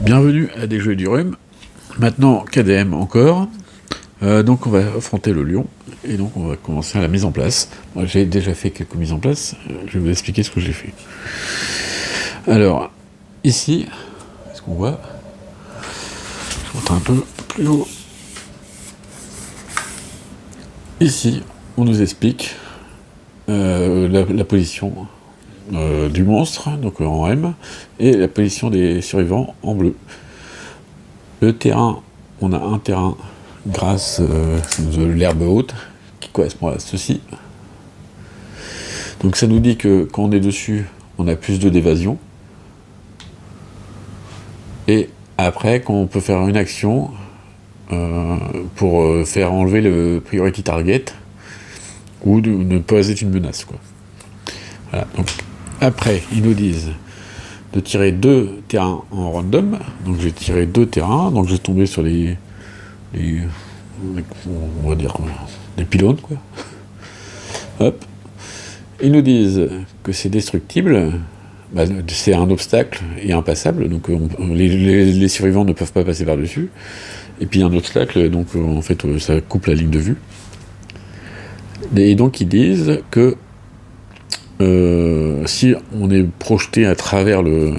Bienvenue à des jeux du rhume. Maintenant KDM encore. Donc on va affronter le lion et donc on va commencer à la mise en place. Moi j'ai déjà fait quelques mises en place. Je vais vous expliquer ce que j'ai fait. Alors ici, est-ce qu'on voit? Je monte un peu plus haut. Ici, on nous explique la position du monstre, donc en M, et la position des survivants en bleu. Le terrain, on a un terrain grâce de l'herbe haute qui correspond à ceci. Donc ça nous dit que quand on est dessus, on a plus d'évasion. Et après, quand on peut faire une action pour faire enlever le priority target ou de ne pas être une menace, quoi. Voilà. Donc après, ils nous disent de tirer 2 terrains en random. Donc j'ai tiré 2 terrains, donc j'ai tombé sur les on va dire des pylônes, quoi. Hop. Ils nous disent que c'est destructible, c'est un obstacle et impassable, donc les survivants ne peuvent pas passer par-dessus. Et puis un obstacle, donc en fait ça coupe la ligne de vue. Et donc ils disent que si on est projeté à travers le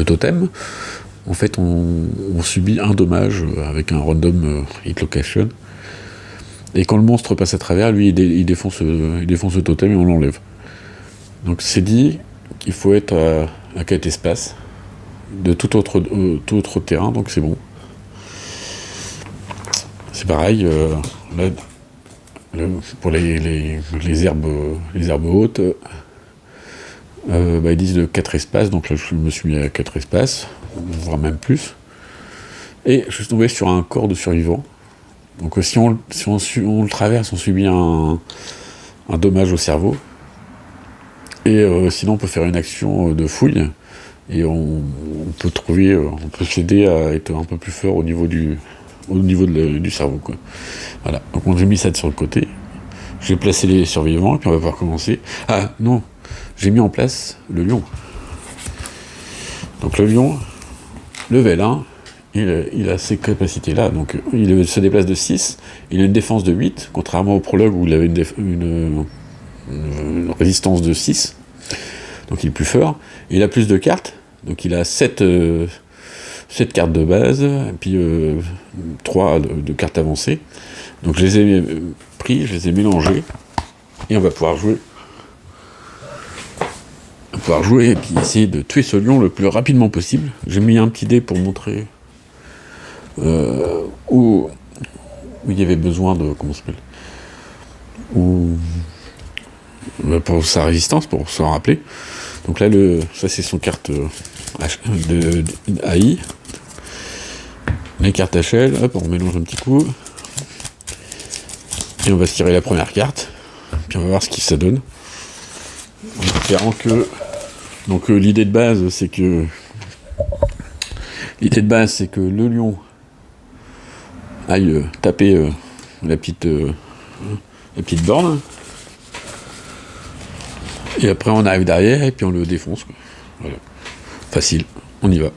totem, en fait on subit un dommage avec un random hit location. Et quand le monstre passe à travers, lui il défonce le totem et on l'enlève. Donc c'est dit qu'il faut être à 4 espaces de tout autre terrain, donc c'est bon. C'est pareil, là, pour les herbes hautes, ils disent de 4 espaces, donc là je me suis mis à 4 espaces, voire même plus. Et je suis tombé sur un corps de survivant. Donc si on le traverse, on subit un dommage au cerveau. Et sinon on peut faire une action de fouille, et on peut s'aider à être un peu plus fort au niveau du cerveau, quoi. Voilà, donc j'ai mis ça sur le côté. J'ai placé les survivants, et puis on va pouvoir commencer. Ah non, j'ai mis en place le lion. Donc le lion, level 1, il a ces capacités-là. Donc il se déplace de 6, il a une défense de 8, contrairement au prologue où il avait une résistance de 6. Donc il est plus fort. Il a plus de cartes, donc il a 7 cartes de base, et puis 3 de cartes avancées. Donc je les ai pris, je les ai mélangés, et on va pouvoir jouer. Et puis essayer de tuer ce lion le plus rapidement possible. J'ai mis un petit dé pour montrer où il y avait besoin de... Comment ça s'appelle ? Pour sa résistance, pour s'en rappeler. Donc là, ça c'est son carte de AI. Les cartes HL, hop, on mélange un petit coup. Et on va se tirer la première carte. Puis on va voir ce que ça donne. En espérant que... Donc l'idée de base, c'est que le lion aille taper la petite borne. Et après on arrive derrière et puis on le défonce, quoi. Voilà. Facile, on y va.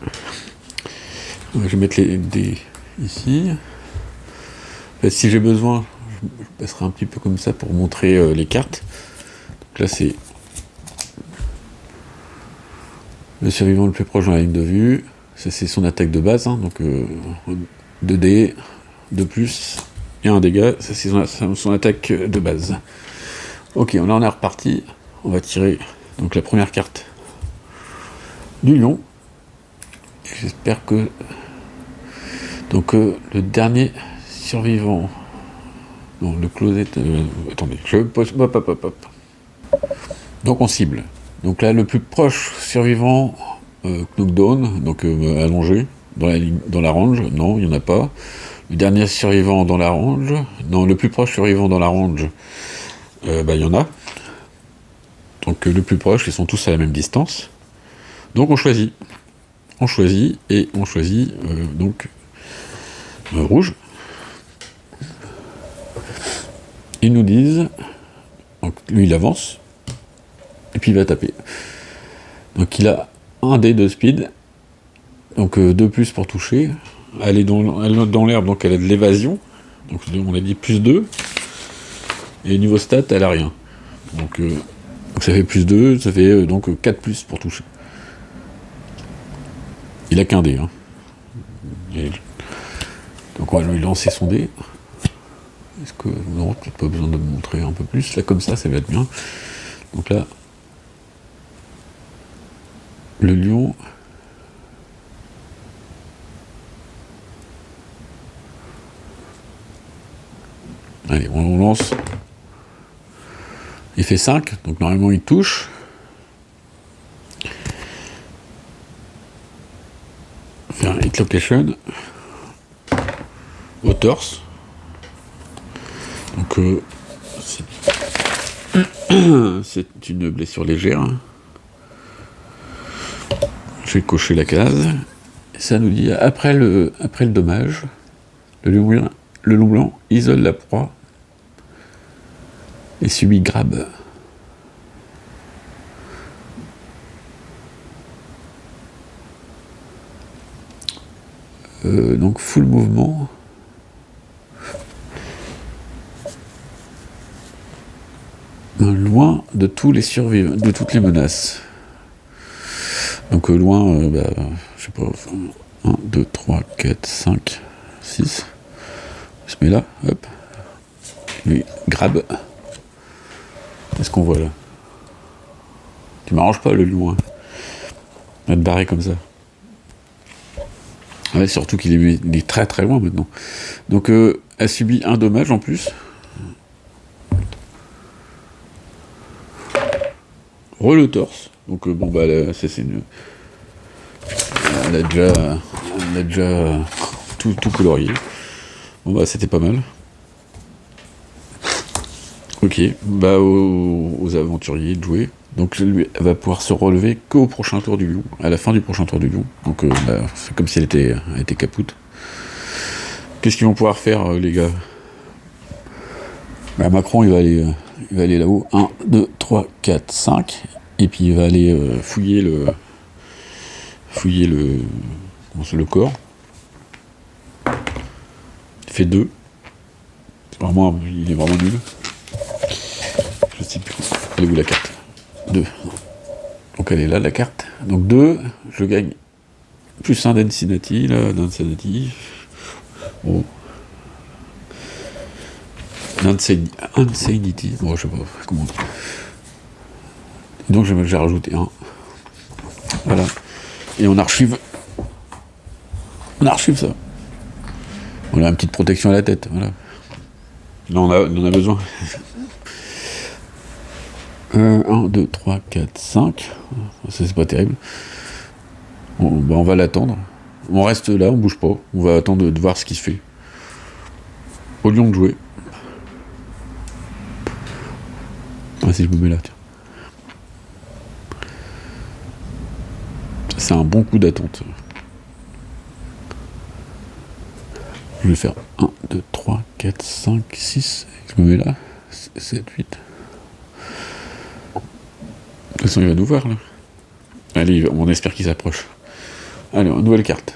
Je vais mettre les dés ici. En fait, si j'ai besoin, je passerai un petit peu comme ça pour montrer les cartes. Donc là c'est le survivant le plus proche dans la ligne de vue. Ça c'est son attaque de base, hein, donc 2 dés, 2 plus et 1 dégât. Ça c'est son attaque de base. Ok, là on est reparti. On va tirer donc la première carte du lion. J'espère que donc le dernier survivant. Non, le closet. Attendez, je pose. Hop. Donc on cible. Donc là, le plus proche survivant, knockdown, donc allongé dans la range. Non, il n'y en a pas. Le dernier survivant dans la range. Non, le plus proche survivant dans la range. Il y en a. Donc le plus proche, ils sont tous à la même distance. Donc on choisit donc rouge. Ils nous disent, donc lui il avance, et puis il va taper. Donc il a un dé de speed, donc 2 plus pour toucher. Elle est dans l'herbe, donc elle a de l'évasion, donc on a dit plus 2. Et niveau stat, elle a rien. Donc ça fait plus 2, ça fait donc 4 plus pour toucher. Il a qu'un dé. Hein. Donc on va lui lancer son dé. Est-ce que non, peut-être pas besoin de me montrer un peu plus. Là comme ça va être bien. Donc là, le lion. Allez, on lance. Il fait 5, donc normalement il touche. Faire un hit location au torse. Donc c'est une blessure légère. Je vais cocher la case. Et ça nous dit après le dommage, le loup blanc isole la proie et subit grab. Donc full mouvement. Loin de tous les survivants, de toutes les menaces. Donc loin, je sais pas, 1, 2, 3, 4, 5, 6. Il se met là, hop. Lui, grab. Qu'est-ce qu'on voit là? Tu m'arranges pas le loin. On va te barrer comme ça. Ouais, surtout qu'il est très très loin maintenant. Donc elle subit un dommage en plus. Le torse. Donc là, c'est une. Elle a déjà tout colorié. C'était pas mal. Ok, aux aventuriers de jouer. Donc elle va pouvoir se relever qu'au prochain tour du lion, à la fin du prochain tour du lion. Donc c'est comme si elle était capoute. Qu'est-ce qu'ils vont pouvoir faire les gars? Macron il va aller là-haut. 1, 2, 3, 4, 5. Et puis il va aller fouiller le corps. Il fait 2. Il est vraiment nul. Je sais plus. Elle est où la carte? 2. Donc elle est là la carte. Donc 2, je gagne plus un d'insanity, là, d'insanity. Bon. Insanity. Bon, je sais pas comment. Donc j'ai rajouté 1. Voilà. Et on archive ça. On a une petite protection à la tête, voilà. Là on en a besoin. 1, 2, 3, 4, 5. Ça c'est pas terrible. On va l'attendre. On reste là, on bouge pas. On va attendre de voir ce qui se fait. Au lion de jouer. Si je me mets là, tiens. C'est un bon coup d'attente. Je vais faire 1, 2, 3, 4, 5, 6. Je me mets là. 7, 8. De toute façon, il va nous voir là. Allez, on espère qu'il s'approche. Allez, nouvelle carte.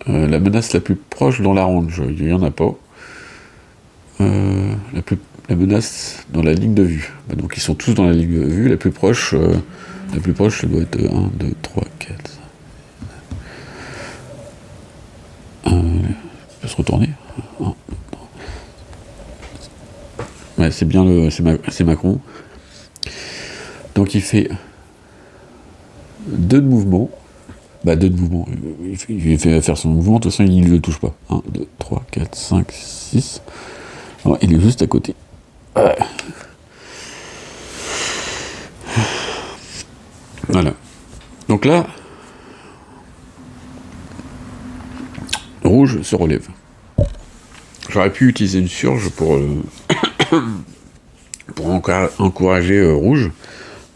La menace la plus proche dans la range. Il n'y en a pas. La menace dans la ligne de vue. Donc ils sont tous dans la ligne de vue. La plus proche, ça doit être 1, 2, 3, 4. Il peut se retourner. 1, 2, 3. Ouais, c'est bien c'est Macron. Donc il fait 2 de mouvement. 2 de mouvement. Il fait faire son mouvement, de toute façon il ne le touche pas. 1, 2, 3, 4, 5, 6. Alors, il est juste à côté. Voilà. Donc là, rouge se relève. J'aurais pu utiliser une surge pour encourager rouge,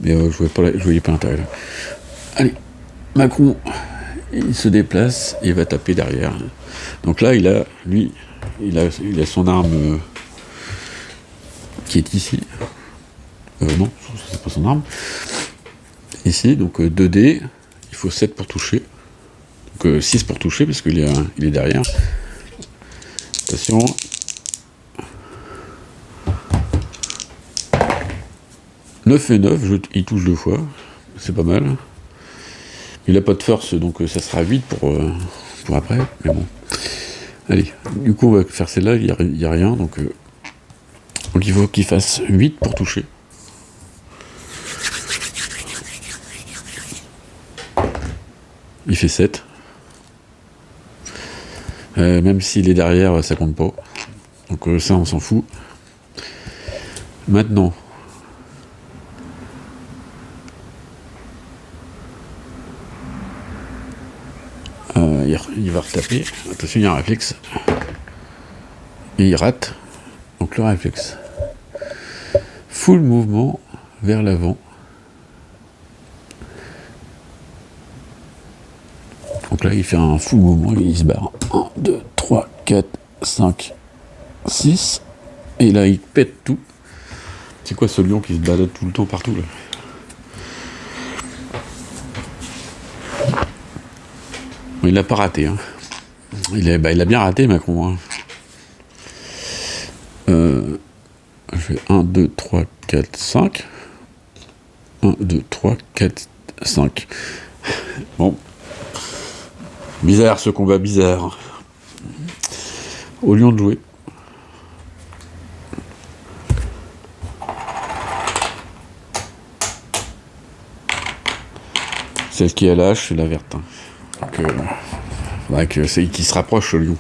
mais je voyais pas l'intérêt là. Allez, Macron, il se déplace et va taper derrière. Donc là, il a son arme qui est ici. Non, c'est pas son arme. Ici, donc 2D, il faut 7 pour toucher. Donc 6 pour toucher, parce qu'il est derrière. Attention. Neuf et 9, il touche 2 fois. C'est pas mal. Il n'a pas de force, donc ça sera 8 pour après. Mais bon. Allez, du coup, on va faire celle-là, il n'y a rien. Donc il faut qu'il fasse 8 pour toucher. Il fait 7. Même s'il est derrière, ça compte pas. Donc ça, on s'en fout. Maintenant. Il va retaper. Attention, il y a un réflexe. Et il rate. Donc le réflexe. Full mouvement vers l'avant. Donc là, il fait un full mouvement, il se barre. 1, 2, 3, 4, 5, 6. Et là, il pète tout. C'est quoi ce lion qui se balade tout le temps partout là? Il l'a pas raté. Hein. Il a bien raté, Macron. Hein. Je fais 1, 2, 3, 4, 5. 1, 2, 3, 4, 5. Bon. Bizarre ce combat, bizarre. Au lion de jouer. Celle qui est à la hache, c'est la verte. Hein. Donc, c'est qui se rapproche, le lion.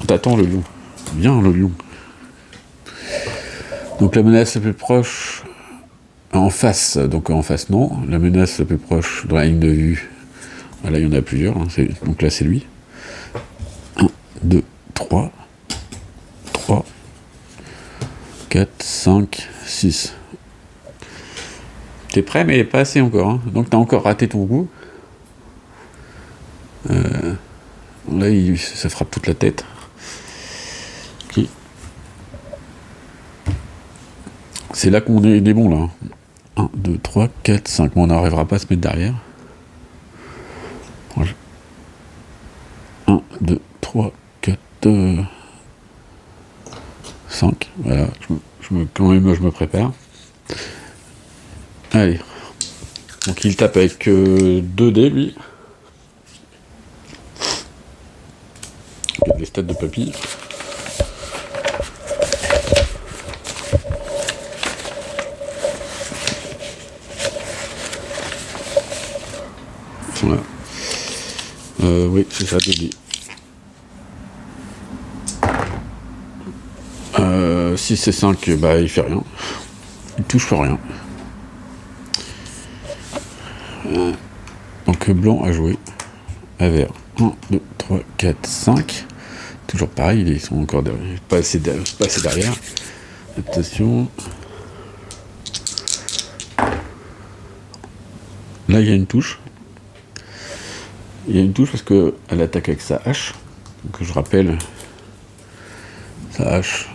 On t'attend, le lion. Viens, le lion. Donc la menace la plus proche, en face. Donc en face, non. La menace la plus proche, dans la ligne de vue. Voilà, il y en a plusieurs. Hein. Donc là, c'est lui. 1, 2, 3. 3. 4, 5, 6. T'es prêt, mais pas assez encore. Hein. Donc t'as encore raté ton coup. Là, ça frappe toute la tête. Okay. C'est là qu'on est des bons, là. 1, 2, 3, 4, 5. Bon, on n'arrivera pas à se mettre derrière. 1, 2, 3, 4, 5. Voilà, quand même, je me prépare. Allez. Donc, il tape avec 2 dés, lui. Les stats de papy. Voilà. Oui, c'est ça, 2 dés. 6 et 5, bah il fait rien. Il touche rien. Donc blanc à jouer. À vert. 1, 2, 3, 4, 5. Toujours pareil, ils sont encore derrière. Pas assez derrière. Attention. Là, il y a une touche. Il y a une touche parce qu'elle attaque avec sa hache. Donc je rappelle, sa hache.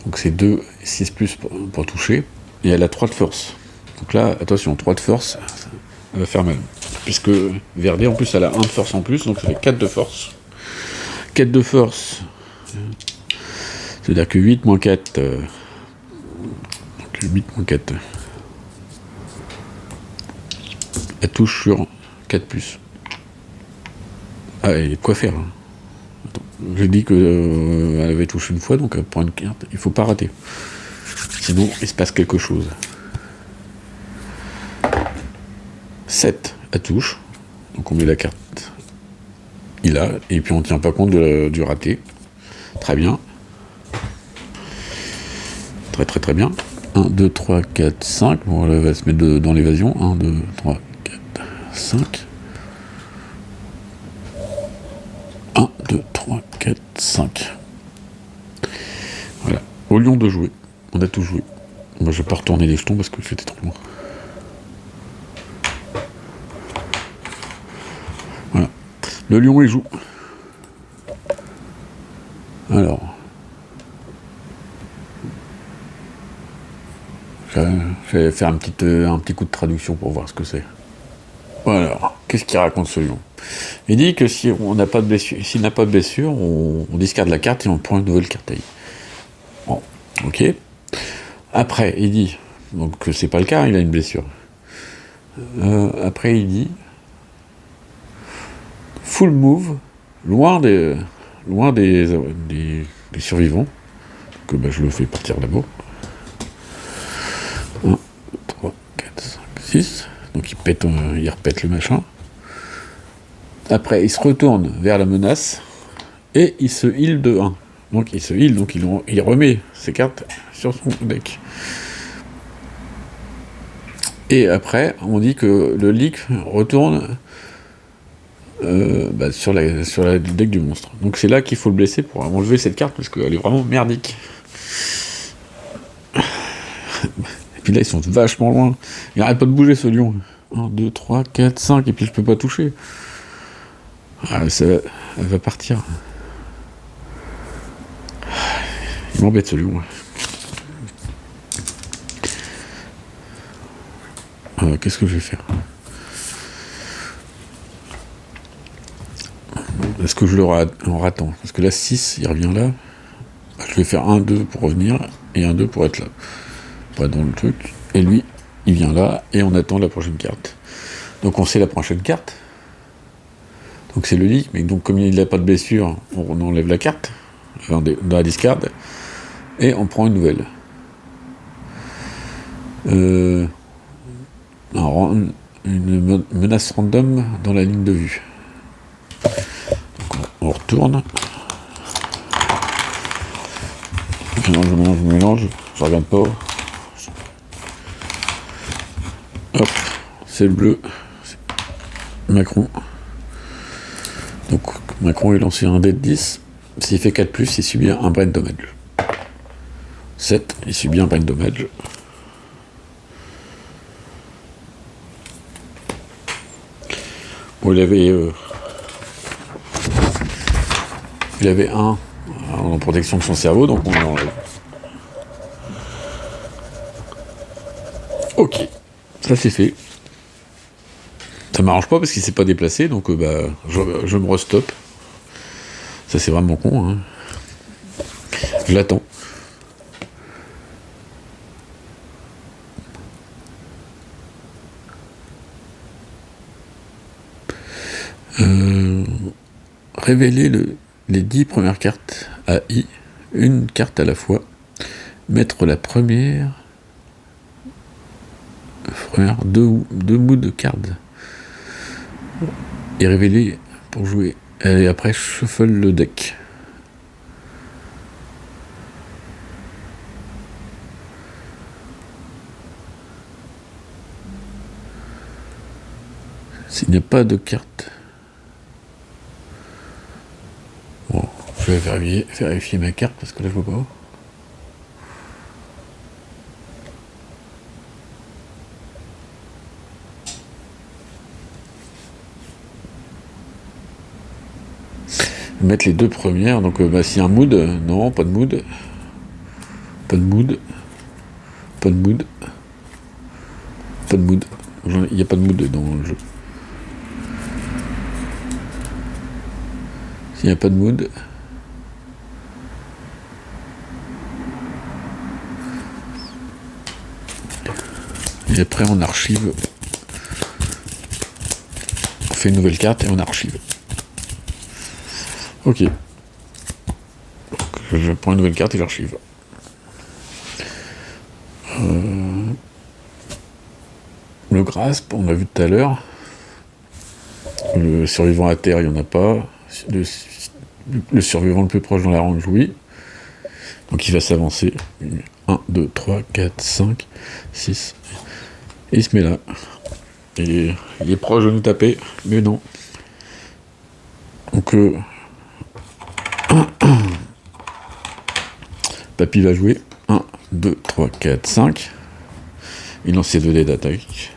Donc c'est 2 et 6 plus pour toucher. Et elle a 3 de force. Donc là, attention, 3 de force, elle va faire mal. Puisque Verdé, en plus, elle a 1 de force en plus, donc ça fait 4 de force. 4 de force. C'est-à-dire que 8 moins 4. Donc 8 moins 4. Elle touche sur 4 plus. Ah, il y a de quoi faire. Hein. J'ai dit qu'elle avait touché une fois, donc pour une carte, il faut pas rater. Sinon, il se passe quelque chose. 7, elle touche. Donc on met la carte. Il a, et puis on ne tient pas compte du raté. Très bien. Très très très bien. 1, 2, 3, 4, 5. Bon, elle va se mettre dans l'évasion. 1, 2, 3, 4, 5. 1, 2, 3, 4, 5. Voilà. Au lion de jouer. On a tout joué. Moi, je vais pas retourner les jetons parce que c'était trop loin. Voilà. Le lion, il joue. Alors. Je vais faire un petit coup de traduction pour voir ce que c'est. qu'est-ce qu'il raconte ce lion? Il dit que si on n'a pas de blessure, s'il n'a pas de blessure, on discarde la carte et on prend une nouvelle carte. Bon, ok. Après, il dit, donc que c'est pas le cas, il a une blessure. Après, il dit full move, loin des survivants. Que je le fais partir d'abord. 1, 2, 3, 4, 5, 6. Donc il repète le machin. Après, il se retourne vers la menace et il se heal de 1. Donc il se heal, donc il remet ses cartes sur son deck. Et après, on dit que le leak retourne sur la deck du monstre. Donc c'est là qu'il faut le blesser pour enlever cette carte parce qu'elle est vraiment merdique. Et puis là, ils sont vachement loin. Il arrête pas de bouger ce lion. 1, 2, 3, 4, 5, et puis je peux pas toucher. Elle va partir. Il m'embête ce lion. Qu'est-ce que je vais faire? Est-ce que je le rate en ratant? Parce que là, 6, il revient là. Je vais faire 1, 2 pour revenir, et 1, 2 pour être là. Pour être dans le truc. Et lui, il vient là, et on attend la prochaine carte. Donc on sait la prochaine carte. Donc c'est le leak, mais donc comme il n'a pas de blessure, on enlève la carte dans la discard, et on prend une nouvelle. Une menace random dans la ligne de vue. Donc on retourne. Je mélange, je regarde pas. Hop, c'est le bleu. C'est Macron. Donc Macron est lancé un dé de 10. S'il fait 4+, il subit un brain damage. 7, il subit un brain damage. Bon, il avait un en protection de son cerveau, donc on l'enlève. Ok, ça c'est fait. Ça m'arrange pas parce qu'il s'est pas déplacé, donc je me restoppe. Ça c'est vraiment con, hein. Je l'attends. Révéler les 10 premières cartes à I, une carte à la fois. Mettre la première deux mood cards. Et révéler pour jouer. Et après, shuffle le deck. S'il n'y a pas de carte. Bon, je vais vérifier ma carte parce que là je vois pas. Mettre les deux premières, donc s'il y a un mood, non, pas de mood. Pas de mood. Pas de mood. Pas de mood. Il n'y a pas de mood dans le jeu. S'il n'y a pas de mood. Et après on archive. On fait une nouvelle carte et on archive. Ok. Donc, je prends une nouvelle carte et j'archive. Le grasp, on l'a vu tout à l'heure. Le survivant à terre, il n'y en a pas. Le survivant le plus proche dans la range, oui. Donc il va s'avancer. 1, 2, 3, 4, 5, 6. Et il se met là. Et il est proche de nous taper, mais non. Donc Papy va jouer 1, 2, 3, 4, 5. Il lance ses 2 dés d'attaque.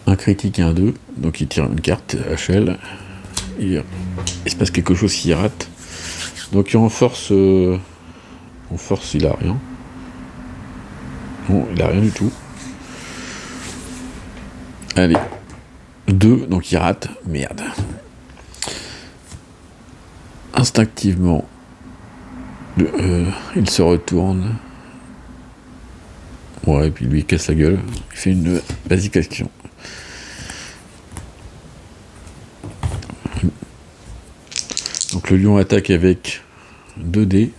Un critique et un 2. Donc il tire une carte HL. il se passe quelque chose qui rate. Donc en force, il a rien. Non, il a rien du tout. Allez. 2, donc il rate. Merde. Instinctivement, il se retourne. Ouais, et puis lui il casse la gueule. Il fait une basique action. Donc le lion attaque avec 2 dés.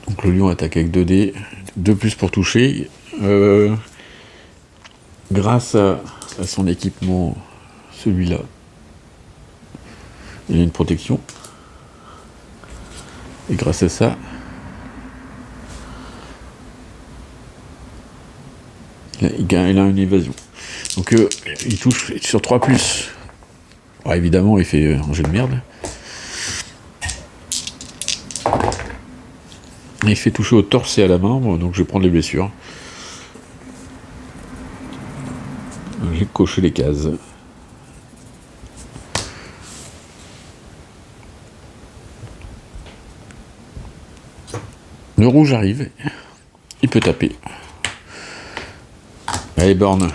Donc le lion attaque avec 2 dés. 2 plus pour toucher. Grâce à son équipement, celui-là, il a une protection. Et grâce à ça, il a une évasion. Donc il touche sur 3 plus. Alors, évidemment, il fait un jet de merde. Et il fait toucher au torse et à la main, donc je vais prendre les blessures. J'ai coché les cases. Le rouge arrive. Il peut taper. Allez, borne.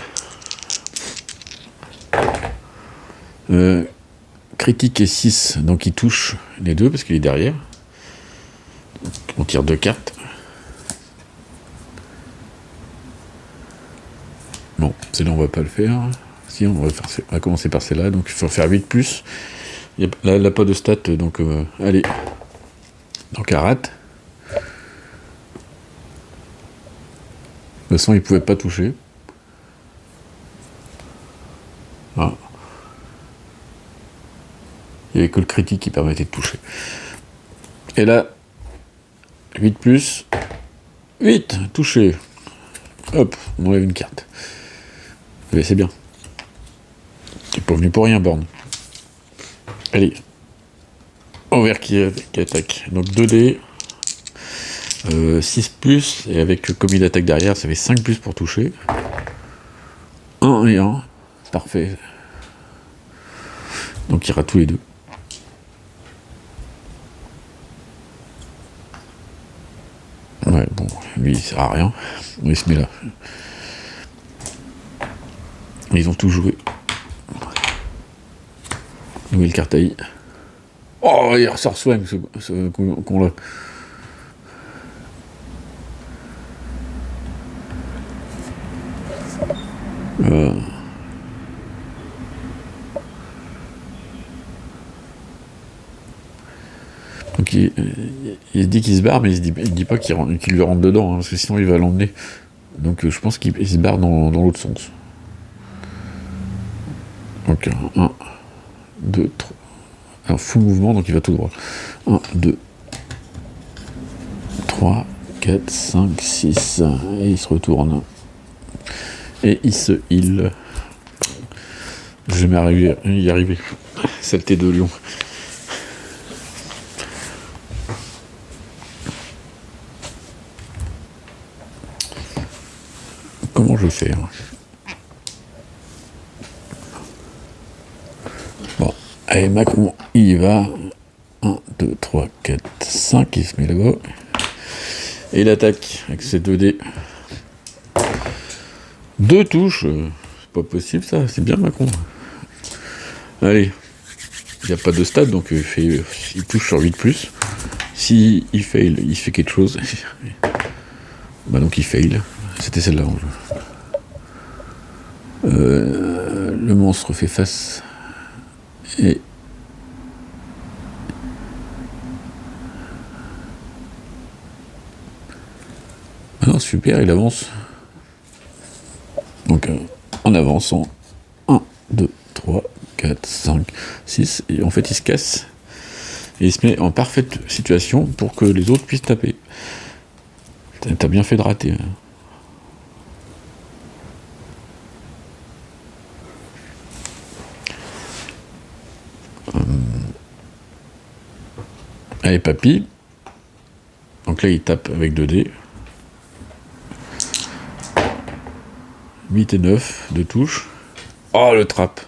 Critique et 6, donc il touche les deux parce qu'il est derrière. On tire 2 cartes. Bon, celle-là on va pas le faire. Si, on va commencer par celle-là, donc il faut faire 8 plus. Là, elle n'a pas de stat, donc allez. Donc elle rate. De toute façon, il pouvait pas toucher. Ah. Il n'y avait que le critique qui permettait de toucher. Et là, 8 plus. 8, touché. Hop, on enlève une carte. Mais c'est bien. T'es pas venu pour rien, borne. Allez. Envers qui attaque. Donc 2 dés. 6 plus. Et avec comme il attaque derrière, ça fait 5 plus pour toucher. 1 et 1. Parfait. Donc il rate tous les deux. Ouais, bon, lui il sert à rien. Il se met là. Ils ont tout joué. Nouvelle carte AI. Oh, il ressort Swang, ce con-là. Donc il se dit qu'il se barre, mais il dit pas qu'il lui rentre dedans, hein, parce que sinon il va l'emmener. Donc je pense qu'il se barre dans l'autre sens. Donc 1, 2, 3. Un full mouvement, donc il va tout droit. 1, 2, 3, 4, 5, 6. Et il se retourne. Et il se heal. Je vais jamais y arriver. Saleté de lion. Comment je fais hein. Bon, allez, Macron, il y va. 1, 2, 3, 4, 5, il se met là-bas. Et il attaque avec ses 2 dés. 2 touches, c'est pas possible ça, c'est bien Macron. Allez, il n'y a pas de stade, donc il touche sur 8 plus. Si il fail, il fait quelque chose. Bah donc il fail. C'était celle-là en jeu. Le monstre fait face et ah non, super, il avance. Donc en avançant 1, 2, 3, 4, 5, 6 et en fait il se casse et il se met en parfaite situation pour que les autres puissent taper. T'as bien fait de rater. Hein. Allez, papy. Donc là, il tape avec 2 dés. 8 et 9 de touche. Oh, le trap.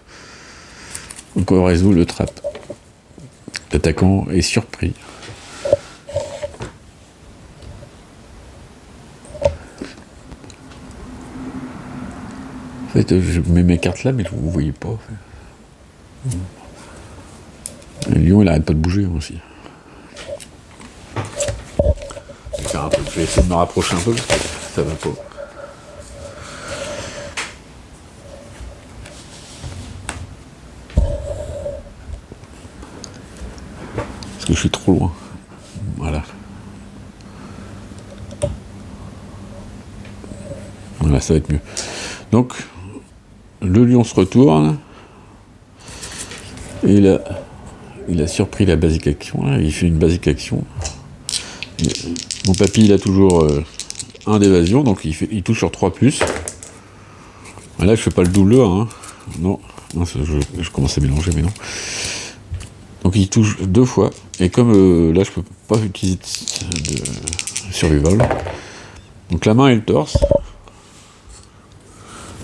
Donc on résout le trap. L'attaquant est surpris. En fait, je mets mes cartes là, mais vous ne voyez pas. En fait. Le lion, il arrête pas de bouger aussi. Je vais essayer de me rapprocher un peu parce que ça va pas. Parce que je suis trop loin. Voilà. Voilà, ça va être mieux. Donc, le lion se retourne. Et il a surpris la basic action. Là. Il fait une basic action. Mon papy, il a toujours un d'évasion, donc il touche sur 3+. Là, je fais pas le double 1. Hein. Non, je commence à mélanger, mais non. Donc il touche 2 fois. Et comme là, je peux pas utiliser de survival. Donc la main et le torse.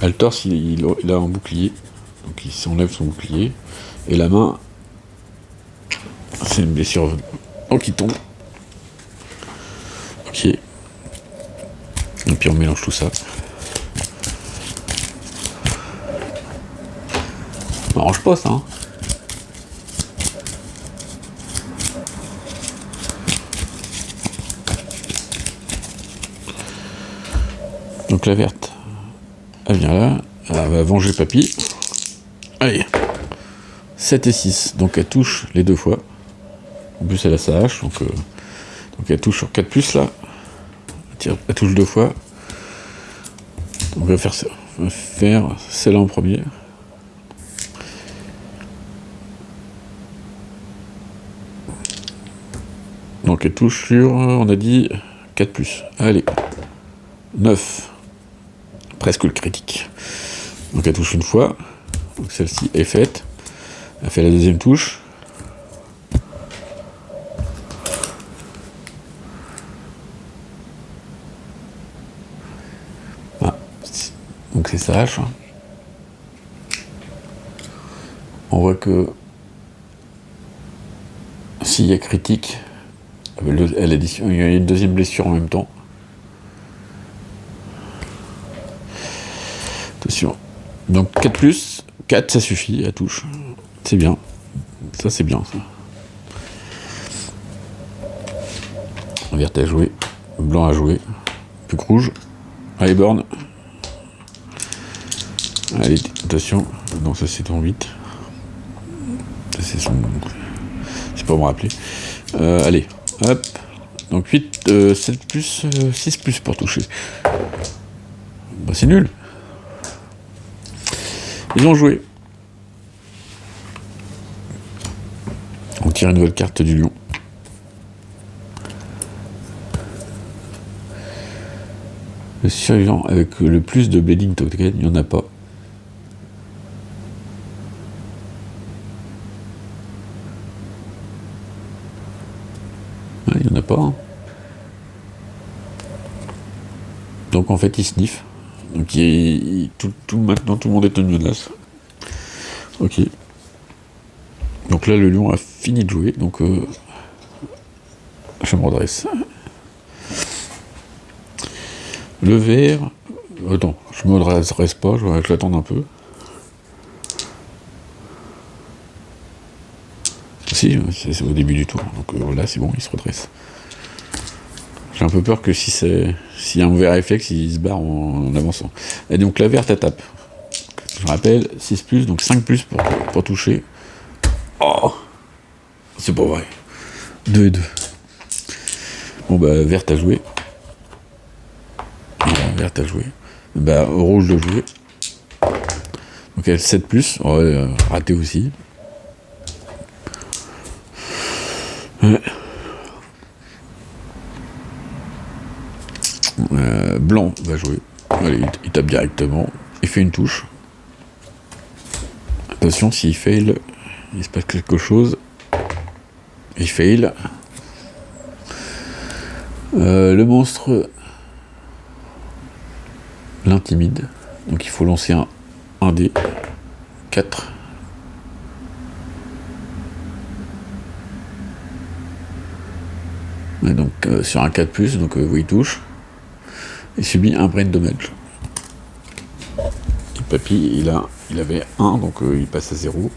Le torse, il a un bouclier. Donc il s'enlève son bouclier. Et la main, c'est une blessure. Donc il tombe. Ok. Et puis on mélange tout ça. Ça m'arrange pas ça. Hein. Donc la verte, elle vient là, elle va venger papy. Allez, 7 et 6, donc elle touche les 2 fois. En plus elle a sa hache, donc elle touche sur 4+, là. Elle touche 2 fois. Donc on va faire celle-là en premier. Donc elle touche sur, on a dit, 4+. Allez, 9. Presque le critique. Donc elle touche une fois. Donc celle-ci est faite. Elle fait la deuxième touche. Ah. Donc c'est sa hache. On voit que s'il y a critique, il y a une deuxième blessure en même temps. Attention. Donc 4+, 4 ça suffit, elle touche. C'est bien. Ça c'est bien ça. Vert à jouer, blanc à jouer, plus que rouge. Allez borne. Allez, attention. Non, ça c'est ton 8. Ça c'est son. C'est pas me rappeler. Allez, hop. Donc 8, 7+, 6+ pour toucher. Bah c'est nul. Ils ont joué. On tire une nouvelle carte du lion. Le survivant avec le plus de bleeding token, il n'y en a pas. Il n'y en a pas. Hein. Donc en fait, il sniff. Donc maintenant, tout le monde est une menace. Ok. Donc là, le lion a fini de jouer. Donc je me redresse. Le vert. Attends, je me redresse pas. Je l'attends un peu. Si, c'est au début du tour. Donc voilà, c'est bon, il se redresse. J'ai un peu peur que s'il y a un mauvais réflexe, il se barre en avançant. Et donc la verte, elle tape. Je rappelle, 6+, donc 5+ pour toucher. Oh, c'est pas vrai. 2 et 2. Bon bah, verte à jouer. Voilà, verte à jouer. Bah, rouge de jouer. Donc elle 7+, raté aussi. Ouais. Blanc va jouer. Allez, il tape directement. Il fait une touche. Attention, s'il fail, il se passe quelque chose. Il fail. Le monstre l'intimide. Donc il faut lancer un dé. 4. Et donc sur un 4+, donc vous il touche. Il subit un brain damage. Et Papy, il avait 1, donc il passe à 0.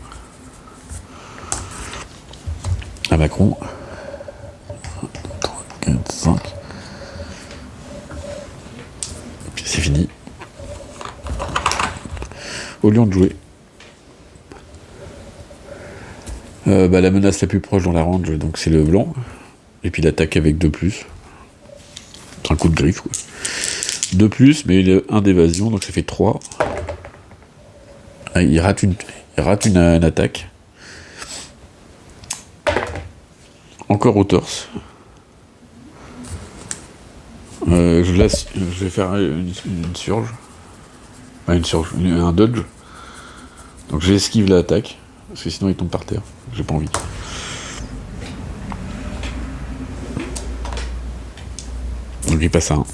À Macron. 3, 4, 5. Et puis c'est fini. Au lion de jouer. La menace la plus proche dans la range, donc c'est le blanc. Et puis l'attaque avec 2+. C'est un coup de griffe, quoi. 2+, mais il a 1 d'évasion, donc ça fait 3. Ah, il rate une attaque. Encore au torse. Je vais faire une surge. Un dodge. Donc j'esquive l'attaque, parce que sinon il tombe par terre. J'ai pas envie. Donc il passe à 1.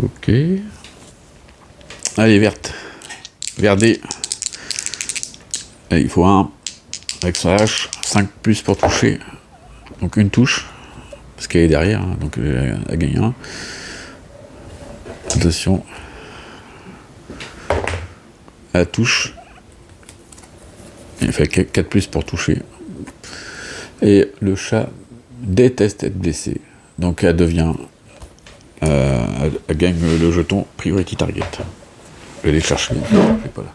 Ok. Allez, verte. Verdé. Allez, il faut 1 avec son H, 5+ pour toucher. Donc une touche, parce qu'elle est derrière, hein, donc elle a gagné 1. Attention. Elle touche. Il fait 4+ pour toucher. Et le chat déteste être blessé. Donc elle devient... elle gagne le jeton Priority Target. Je vais aller chercher. Je vais pas là.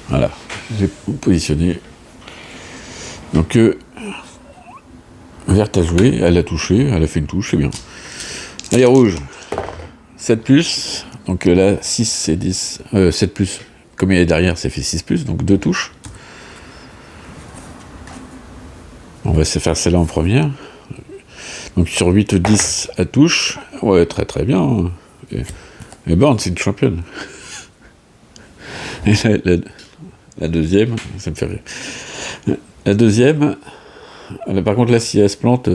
Voilà. J'ai positionné. Donc verte a joué, elle a touché, elle a fait une touche, c'est bien. Allez, rouge. 7+. Donc là, 6 et 10. 7+. Comme il est derrière, ça fait 6+, donc 2 touches. On va se faire celle-là en première. Donc sur 8 ou 10 à touche. Ouais, très très bien. Et Born, c'est une championne. Et la deuxième, ça me fait rire. La deuxième, là, par contre, là, si elle se plante,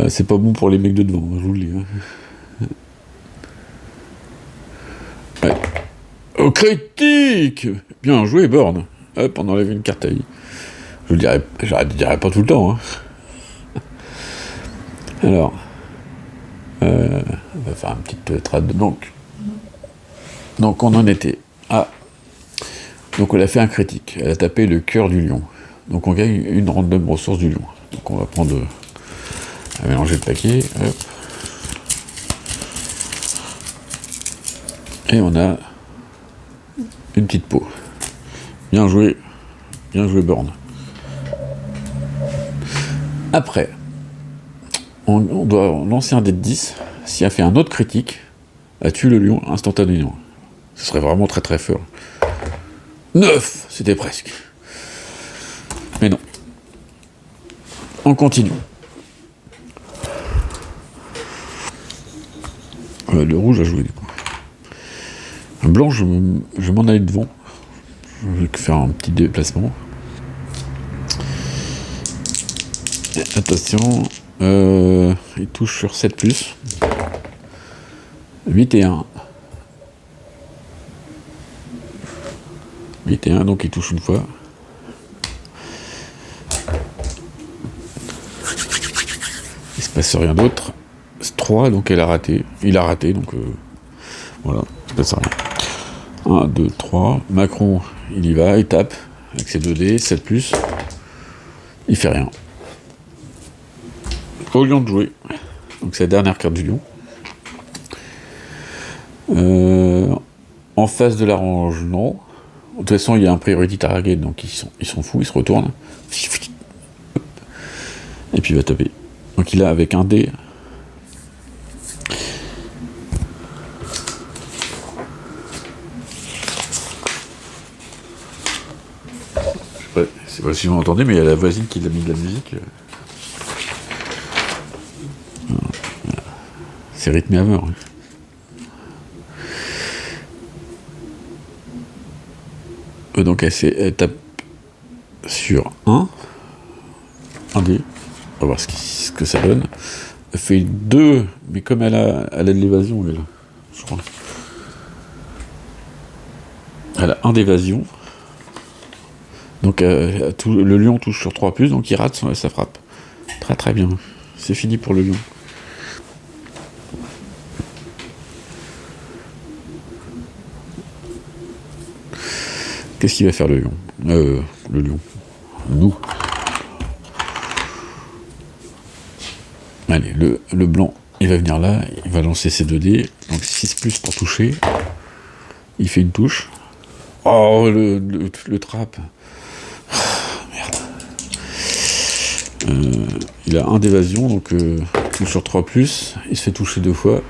c'est pas bon pour les mecs de devant, je vous le dis. Hein. Ouais. Oh, critique! Bien joué, Born. Hop, on enlève une carte à vie. Je le dirais pas tout le temps. Hein. Alors, on va faire une petite trade. Donc on en était à... Donc on a fait un critique. Elle a tapé le cœur du lion. Donc on gagne une random ressource du lion. Donc on va prendre... à mélanger le paquet. Hop. Et on a une petite peau. Bien joué Born. Après, on doit lancer un dé de 10. Si elle fait un autre critique, elle tue le lion instantanément. Ce serait vraiment très très fort. 9, c'était presque. Mais non. On continue. Le rouge a joué du coup. Un blanc, je m'en allais devant. Je vais faire un petit déplacement. Attention, il touche sur 7+. 8 et 1. 8 et 1, donc il touche une fois. Il se passe rien d'autre. 3, donc elle a raté. Il a raté, donc voilà, il se passe rien. 1, 2, 3. Macron, il y va, il tape avec ses 2 dés, 7+. Il fait rien. Au lion de jouer. Donc c'est la dernière carte du lion. En face de la range, non. De toute façon, il y a un priority target, donc ils s'en foutent, ils se retournent. Et puis il va taper. Donc il a avec un dé. Je sais pas si vous m'entendez, mais il y a la voisine qui a mis de la musique. C'est rythmé à mort. Donc elle tape sur un dé. On va voir ce que ça donne. Elle fait 2, mais comme elle a de l'évasion, elle, je crois. Elle a 1 d'évasion. Donc le lion touche sur 3+, donc il rate sa frappe. Très très bien. C'est fini pour le lion. Qu'est-ce qu'il va faire le lion? Le lion. Nous. Allez, le blanc, il va venir là, il va lancer ses 2 dés. Donc 6+ pour toucher. Il fait une touche. Oh, le trap. Merde. Il a 1 d'évasion, donc touche sur 3+. Il se fait toucher 2 fois.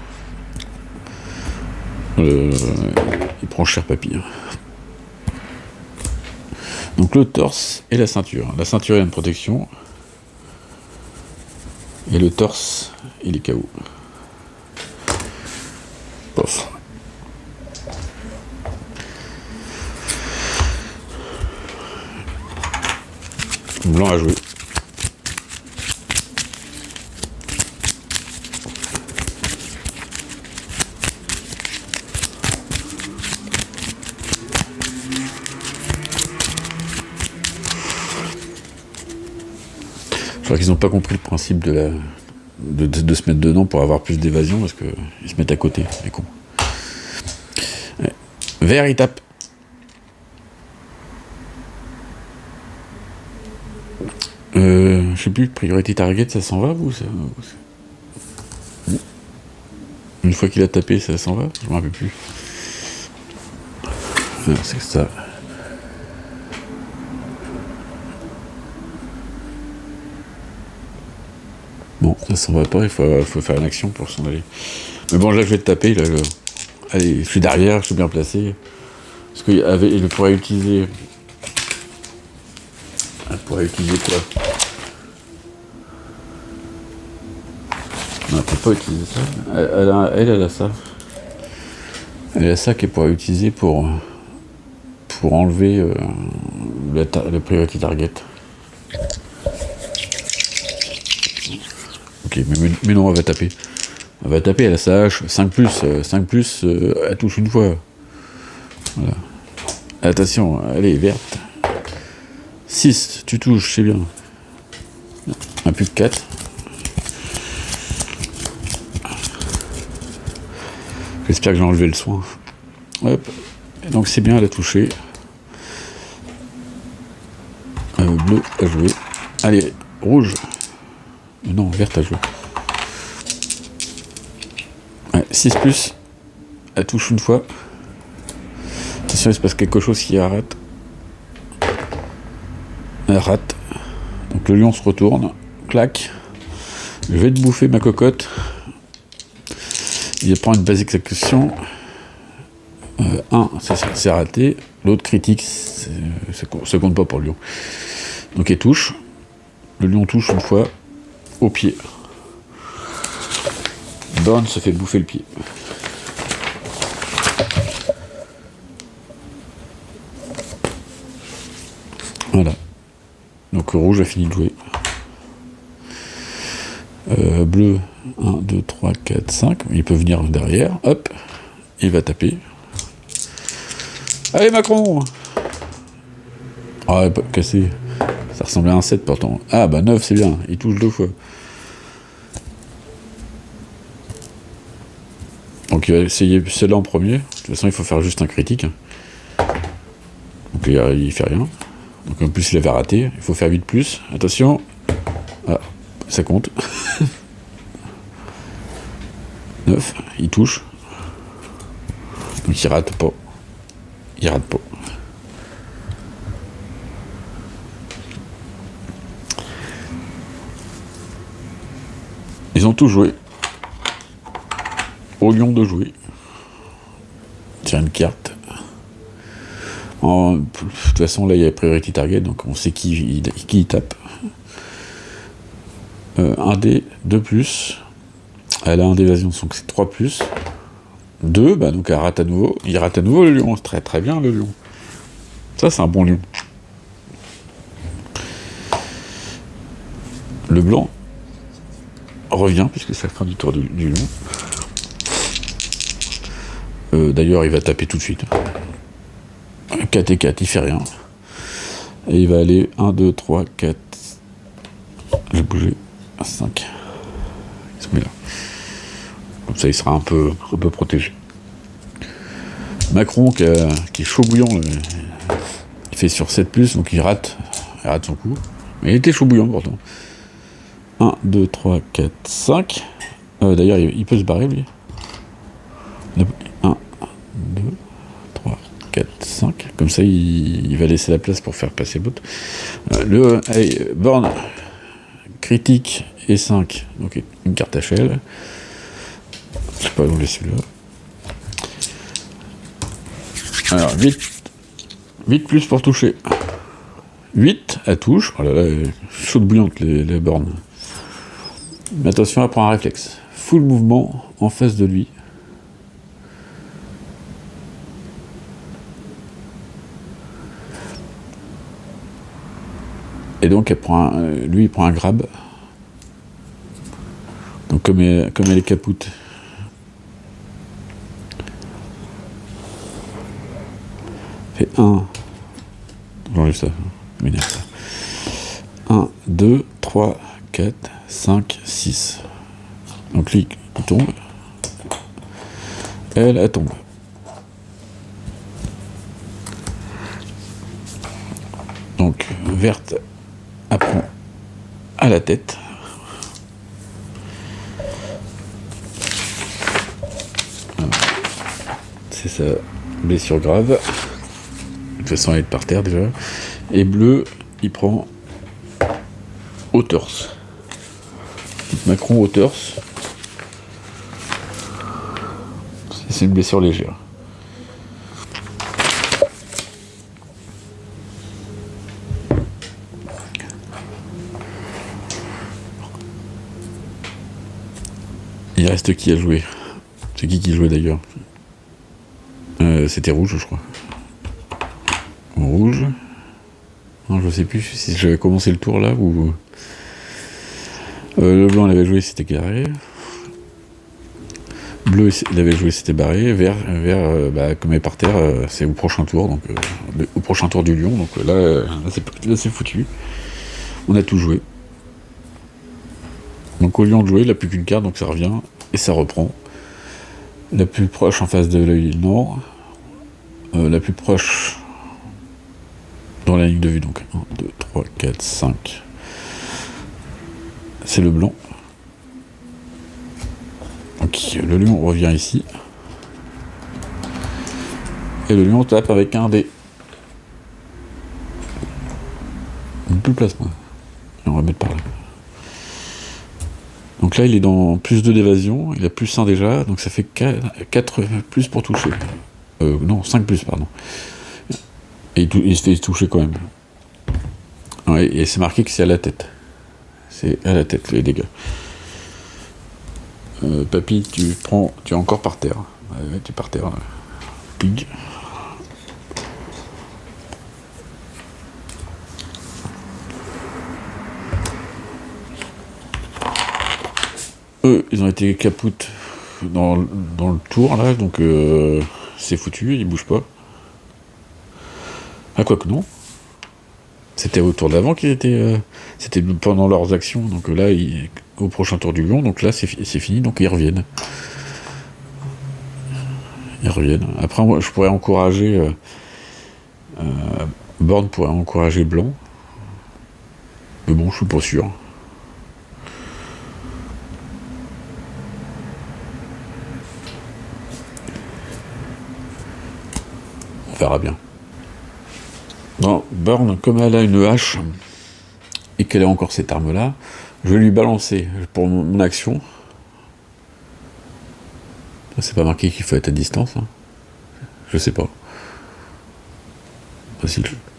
Il prend cher papy. Donc le torse et la ceinture. La ceinture, il a une protection. Et le torse, il est KO. Pof. Blanc à jouer. Je crois qu'ils n'ont pas compris le principe de se mettre dedans pour avoir plus d'évasion, parce qu'ils se mettent à côté, les cons. Ouais. Vert, il tape. Je sais plus, priority target, ça s'en va, vous? Une fois qu'il a tapé, ça s'en va? Je me rappelle plus. Ah, c'est ça. Bon, ça s'en va pas, il faut faire une action pour s'en aller. Mais bon, là, je vais te taper. Là, allez, je suis derrière, je suis bien placé. Parce qu'il pourrait utiliser... Elle pourrait utiliser quoi? Non, elle peut pas utiliser ça. Elle a ça. Elle a ça qu'elle pourrait utiliser pour enlever le priority target. Ok, mais non, elle va taper. Elle va taper, elle a sa hache. 5+, elle touche une fois. Voilà. Attention, allez, verte. 6, tu touches, c'est bien. Un plus de 4. J'espère que j'ai enlevé le soin. Hop. Et donc c'est bien, elle a touché. Bleu à jouer. Allez, rouge. Non, verte à jouer. Ouais, 6+. Elle touche une fois. Attention, il se passe quelque chose qui rate. Elle rate. Donc le lion se retourne. Clac. Je vais te bouffer ma cocotte. Il prend une base exécution. 1, c'est raté. L'autre critique, ça compte pas pour le lion. Donc il touche. Le lion touche une fois au pied. Don se fait bouffer le pied. Voilà. Donc rouge a fini de jouer. Bleu, 1, 2, 3, 4, 5. Il peut venir derrière. Hop. Il va taper. Allez Macron. Ah, pas cassé. Ça ressemblait à un 7 pourtant. Ah bah 9 c'est bien. Il touche 2 fois. Donc il va essayer celle-là en premier. De toute façon il faut faire juste un critique. Donc il fait rien. Donc en plus il avait raté. Il faut faire 8+. Attention. Ah, ça compte. 9, il touche. Donc il rate pas. Il rate pas. Ils ont tout joué. Au lion de jouer. Tiens une carte. De toute façon là il y a priority target, donc on sait qui il tape. 1 dé, 2+. Elle a un d'évasion, donc c'est 3+. 2, bah donc elle rate à nouveau. Il rate à nouveau le lion, très très bien le lion. Ça c'est un bon lion. Le blanc revient, puisque c'est la fin du tour du lion. D'ailleurs, il va taper tout de suite. 4 et 4, il fait rien. Et il va aller 1, 2, 3, 4. J'ai bougé. 5. Il se met là. Comme ça, il sera un peu protégé. Macron, qui est chaud bouillant, il fait sur 7+, donc il rate son coup. Mais il était chaud bouillant pourtant. 1, 2, 3, 4, 5. D'ailleurs, il peut se barrer, lui. 1, 2, 3, 4, 5. Comme ça, il va laisser la place pour faire passer bot. Borne critique et 5. Donc une carte HL. Je sais pas où laisser celui-là. Alors, 8 plus pour toucher. 8 à touche. Oh là là, chaude bouillante les bornes. Mais attention, elle prend un réflexe. Full mouvement en face de lui. Et donc, lui, il prend un grab. Donc, comme elle est capoute. Fait 1. J'enlève ça. 1, 2, 3, 4, 5, 6. Donc, lui, il tombe. Elle tombe. Donc, verte apprend à la tête. C'est sa blessure grave. De toute façon, elle est par terre déjà. Et bleu, il prend au torse. Macron au torse. C'est une blessure légère. Il reste qui à jouer? C'est qui jouait d'ailleurs? C'était rouge, je crois. Rouge. Non, je sais plus si j'avais commencé le tour là ou. Le blanc, il avait joué, c'était carré. Bleu, il avait joué, c'était barré. Vert, comme il est par terre, c'est au prochain tour, donc au prochain tour du lion. Donc là c'est foutu. On a tout joué. Donc au lion de jouer, il n'a plus qu'une carte, donc ça revient et ça reprend. La plus proche en face de l'œil nord. La plus proche dans la ligne de vue, donc 1, 2, 3, 4, 5. C'est le blanc. Donc le lion revient ici. Et le lion tape avec un dé. Plus de place, moi. Et on va mettre par là. Donc là, il est dans plus 2 d'évasion. Il a plus 1 déjà. Donc ça fait 4 plus pour toucher. Non, 5 plus, pardon. Et il se fait toucher quand même. Ouais, et c'est marqué que c'est à la tête. C'est à la tête, les dégâts. Papy, tu es encore par terre. Ouais, tu es par terre. Là. Pig. Eux, ils ont été capoutes dans le tour, là, donc c'est foutu, ils bougent pas. Ah, quoi que non. C'était au tour d'avant qu'ils étaient. C'était pendant leurs actions, donc là, au prochain tour du lion, donc là, c'est fini, donc ils reviennent. Après, moi, je pourrais encourager. Born pourrait encourager blanc. Mais bon, je suis pas sûr. On verra bien. Non, Born, comme elle a une hache et qu'elle a encore cette arme-là, je vais lui balancer pour mon action. C'est pas marqué qu'il faut être à distance. Hein. Je sais pas.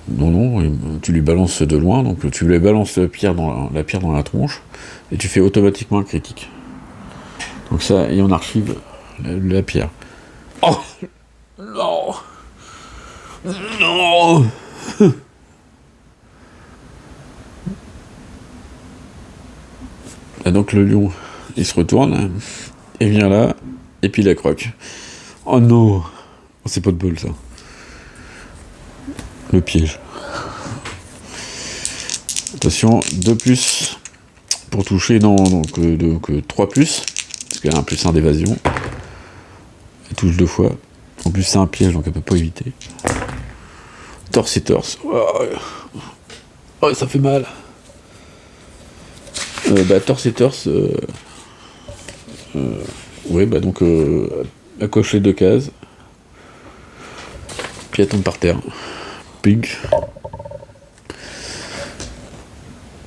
Non, tu lui balances de loin, donc tu lui balances la pierre dans la tronche, et tu fais automatiquement un critique. Donc ça, et on archive la pierre. Oh non. Non. Là, donc le lion, il se retourne, et vient là, et puis il la croque. Oh non, oh, c'est pas de bol ça. Le piège. Attention, 2+, pour toucher, non, donc 3+, parce qu'elle a un +1 d'évasion. Elle touche 2 fois. En plus, c'est un piège, donc elle peut pas éviter. Torse et torse. Oh, ça fait mal. Torse et torse. Ouais, donc elle coche les 2 cases. Puis elle tombe par terre. Pink.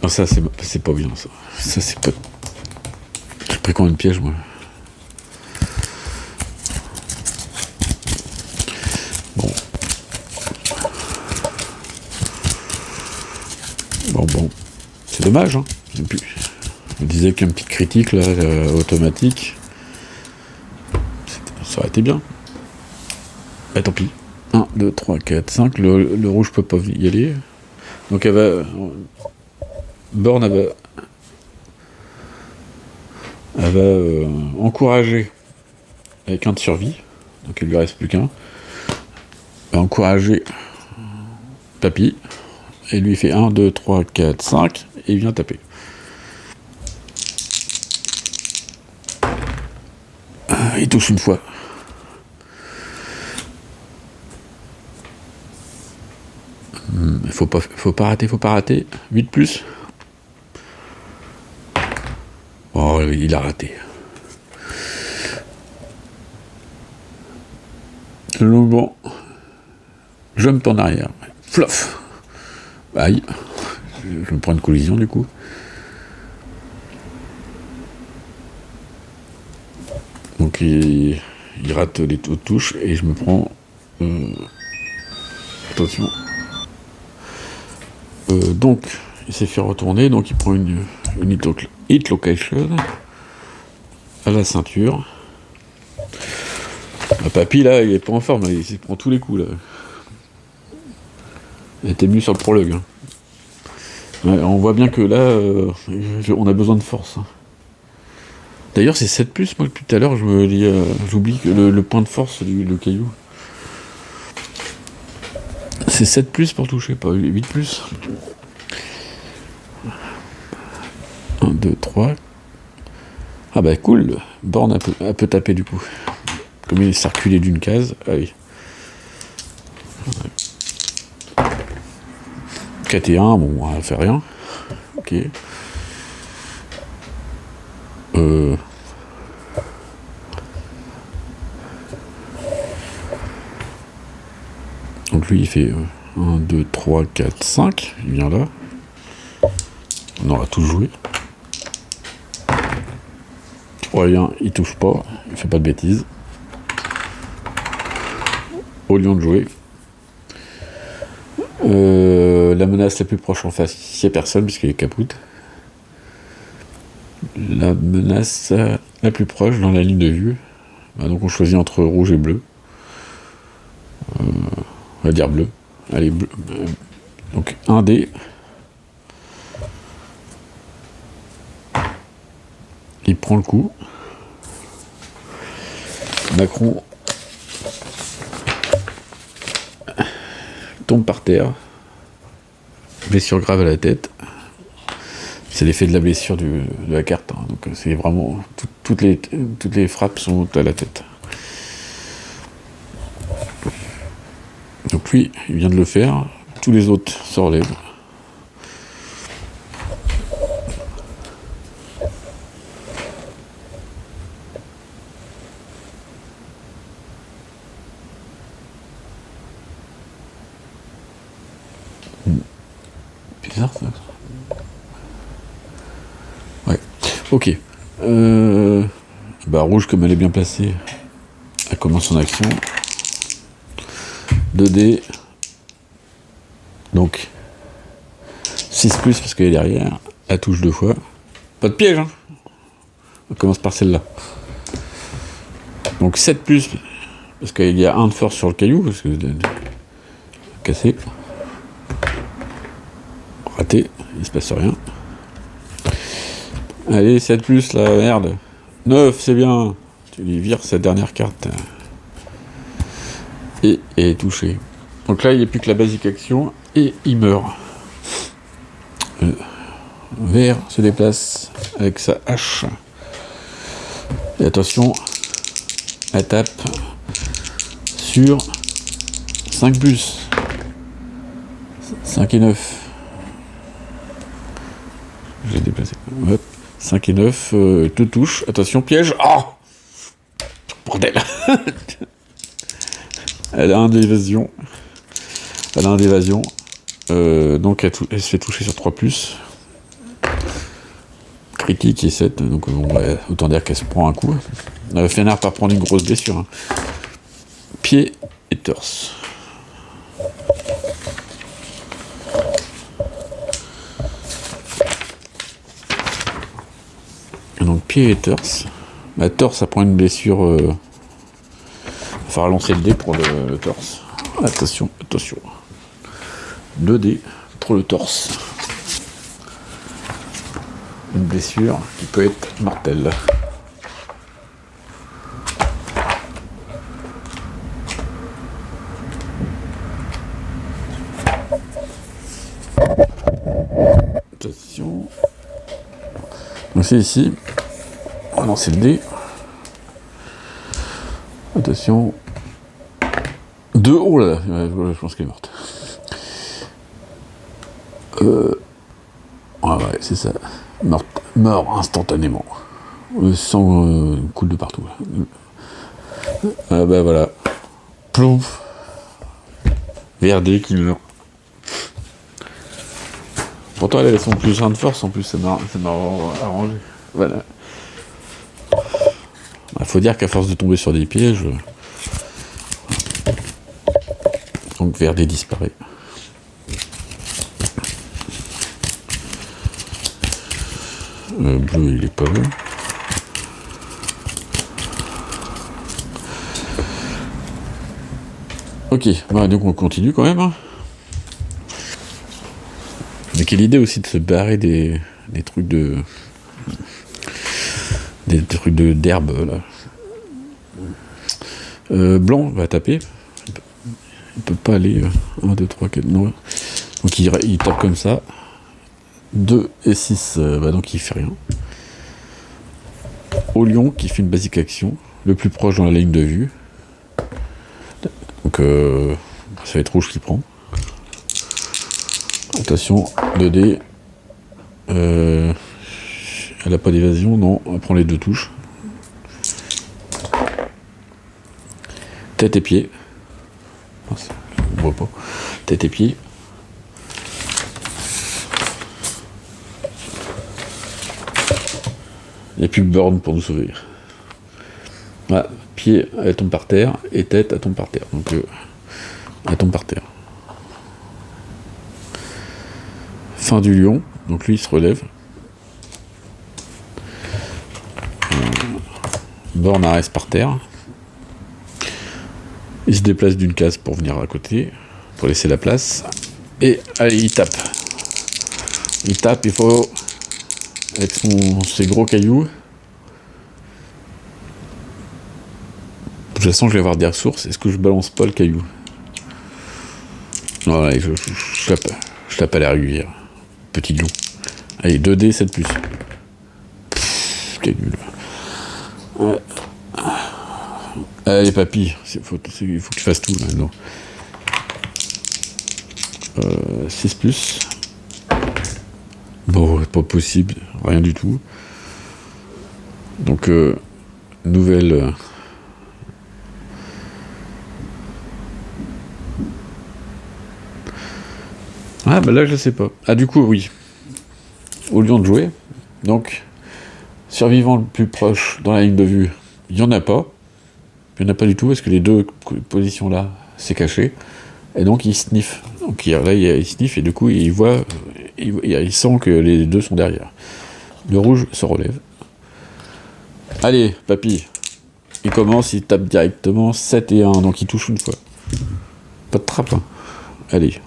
Non, ça, c'est pas bien, ça. Ça, c'est pas... J'ai pris combien de pièges, moi? Bon. C'est dommage, hein. On disait qu'un petit critique, là, automatique, ça aurait été bien. Bah, tant pis. 1, 2, 3, 4, 5. Le rouge peut pas y aller. Donc, elle va... Borne, elle va encourager avec un de survie. Donc, il lui reste plus qu'un. Elle va encourager Papy. Et lui fait 1, 2, 3, 4, 5. Et il vient taper. Il touche une fois. Faut pas rater. 8+. Oh, il a raté. Bon. Jump en arrière. Flof. Aïe. Je me prends une collision du coup. Donc il rate les touches et je me prends... attention. Donc il s'est fait retourner, donc il prend une hit location à la ceinture. Le Papy là, il est pas en forme, il s'y prend tous les coups là. Il était mieux sur le prologue. Hein. Ouais, on voit bien que là, on a besoin de force. Hein. D'ailleurs, c'est 7+, moi depuis tout à l'heure, j'oublie que le point de force, le caillou. C'est 7+ pour toucher, pas 8+. 1, 2, 3. Ah bah cool, Borne elle peut taper du coup. Comme il est circulé d'une case, ah oui. 4 et 1, bon, elle fait rien. Ok. Donc lui il fait 1, 2, 3, 4, 5. Il vient là. On aura tout joué. Rien, il touche pas. Il fait pas de bêtises. Au lion de jouer. La menace la plus proche en face, il n'y a personne puisqu'il est capoute. La menace la plus proche dans la ligne de vue. Donc on choisit entre rouge et bleu. On va dire bleu. Allez, bleu. Donc 1 dé. Il prend le coup. Macron tombe par terre. Blessure grave à la tête. C'est l'effet de la blessure de la carte. Hein. Donc c'est vraiment... toutes les frappes sont à la tête. Donc lui, il vient de le faire. Tous les autres se relèvent. Bizarre ça. Ouais. Ok. Rouge, comme elle est bien placée, elle commence son action. 2 dés. Donc 6+ parce qu'elle est derrière. Elle touche 2 fois. Pas de piège, hein. On commence par celle-là. Donc 7+, parce qu'il y a 1 de force sur le caillou, parce que cassé. Raté, il se passe rien. Allez, 7 plus, là, merde. 9, c'est bien. Tu lui vires sa dernière carte. Et est touché. Donc là, il n'y a plus que la basique action, et il meurt. Vert se déplace avec sa hache. Et attention, elle tape sur 5 plus. 5 et 9. Je l'ai déplacé. Hop. 5 et 9, te touche. Attention, piège. Oh bordel. Elle a un d'évasion. Donc elle se fait toucher sur 3 plus. Critique et 7. Donc bon, ouais, autant dire qu'elle se prend un coup. Elle va finir par prendre une grosse blessure. Hein. Pied et torse. Donc pied et torse. La torse, ça prend une blessure. Il va falloir lancer le dé pour le torse. Attention. 2 dés pour le torse. Une blessure qui peut être mortelle. Attention. Donc c'est ici. On va lancer le dé. Attention. 2. Oh là là, je pense qu'elle est morte. Ouais, c'est ça. Mort instantanément. Le sang coule de partout. Ah bah voilà. Plouf. VRD qui meurt. Pourtant elle avait son plus 1 de force en plus, ça m'a arrangé. Voilà. Faut dire qu'à force de tomber sur des pièges, donc VRD disparaît. Bleu il est pas là. Ok, bah, donc on continue quand même. Hein. Mais quelle idée aussi de se barrer des trucs de. Des trucs d'herbe là. Blanc va taper. Il peut pas aller. 1, 2, 3, 4. Non. Donc il tape comme ça. 2 et 6, donc il fait rien. Au lion qui fait une basique action, le plus proche dans la ligne de vue. Donc ça va être rouge qui prend. Attention, 2 dés. Elle a pas d'évasion, non, elle prend les 2 touches. Tête et pied. Je ne vois pas. Tête et pied. Il n'y a plus que Burn pour nous sauver. Voilà, pied, elle tombe par terre, et tête, elle tombe par terre. Donc, elle tombe par terre. Fin du lion, donc lui il se relève. Burn reste par terre. Il se déplace d'une case pour venir à côté, pour laisser la place. Et allez, il tape. Il tape, il faut... Avec ses gros cailloux. De toute façon, je vais avoir des ressources. Est-ce que je balance pas le caillou? Voilà, je tape à la régulière. Petit lion. Allez, 2D, 7 plus. Quel nul. Ouais. Allez, papy, il faut que tu fasses tout maintenant. 6 plus. Bon, pas possible, rien du tout. Donc, nouvelle. Ah, bah là, je sais pas. Ah, du coup, oui. Au lieu de jouer, donc, survivant le plus proche dans la ligne de vue, il n'y en a pas. Il n'y en a pas du tout, parce que les 2 positions là, c'est caché. Et donc, il sniffe. Donc, là, il sniffe, et du coup, il voit. Il sent que les 2 sont derrière. Le rouge se relève. Allez, papy. Il commence, il tape directement 7 et 1, donc il touche une fois. Pas de trappe. Hein. Allez.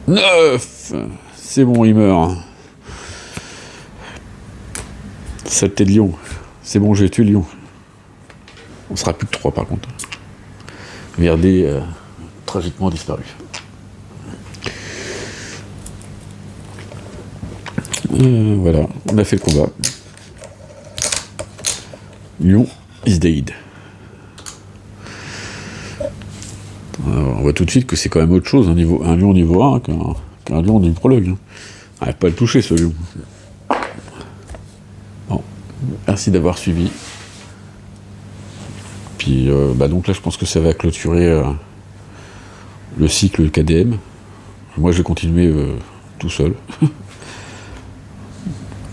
9. C'est bon, il meurt. Saleté de lion. C'est bon, j'ai tué le lion. On sera plus que 3 par contre. Verdé tragiquement disparu. Voilà, on a fait le combat. Lion is dead. Alors, on voit tout de suite que c'est quand même autre chose, un lion niveau 1 qu'un lion du prologue. On n'arrive pas à le toucher, ce lion. Bon, merci d'avoir suivi. Puis, donc là, je pense que ça va clôturer le cycle KDM. Moi, je vais continuer tout seul.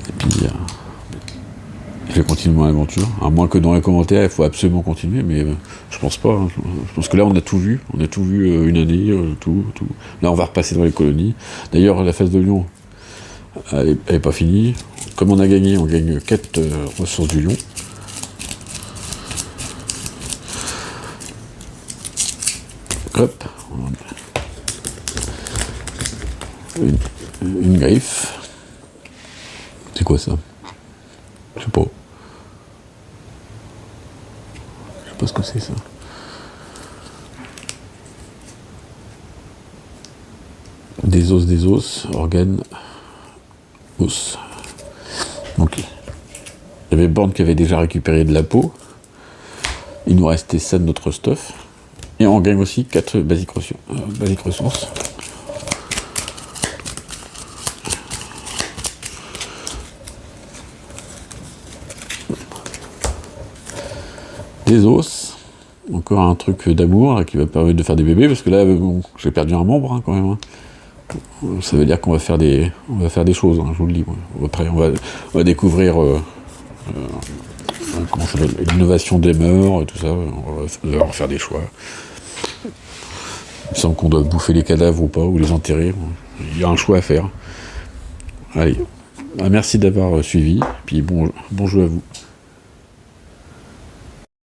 Et puis, je vais continuer mon aventure. À moins que dans les commentaires, il faut absolument continuer, mais je pense pas. Hein. Je pense que là, on a tout vu. On a tout vu une année, tout. Là, on va repasser dans les colonies. D'ailleurs, la phase de lion, elle est pas finie. Comme on a gagné, on gagne 4 ressources du lion. Hop. Une griffe. C'est quoi ça? Je sais pas. Je sais pas ce que c'est ça. Des os, organes, os. Donc, il y avait Born qui avait déjà récupéré de la peau. Il nous restait ça de notre stuff. Et on gagne aussi 4 basiques ressources. Des os. Encore un truc d'amour qui va permettre de faire des bébés, parce que là, bon, j'ai perdu un membre quand même. Ça veut dire qu'on va faire des choses, je vous le dis. Après, on va découvrir comment ça s'appelle, l'innovation des mœurs, tout ça. On va faire des choix. Il me semble qu'on doit bouffer les cadavres ou pas, ou les enterrer. Il y a un choix à faire. Allez, merci d'avoir suivi, puis bon jeu à vous.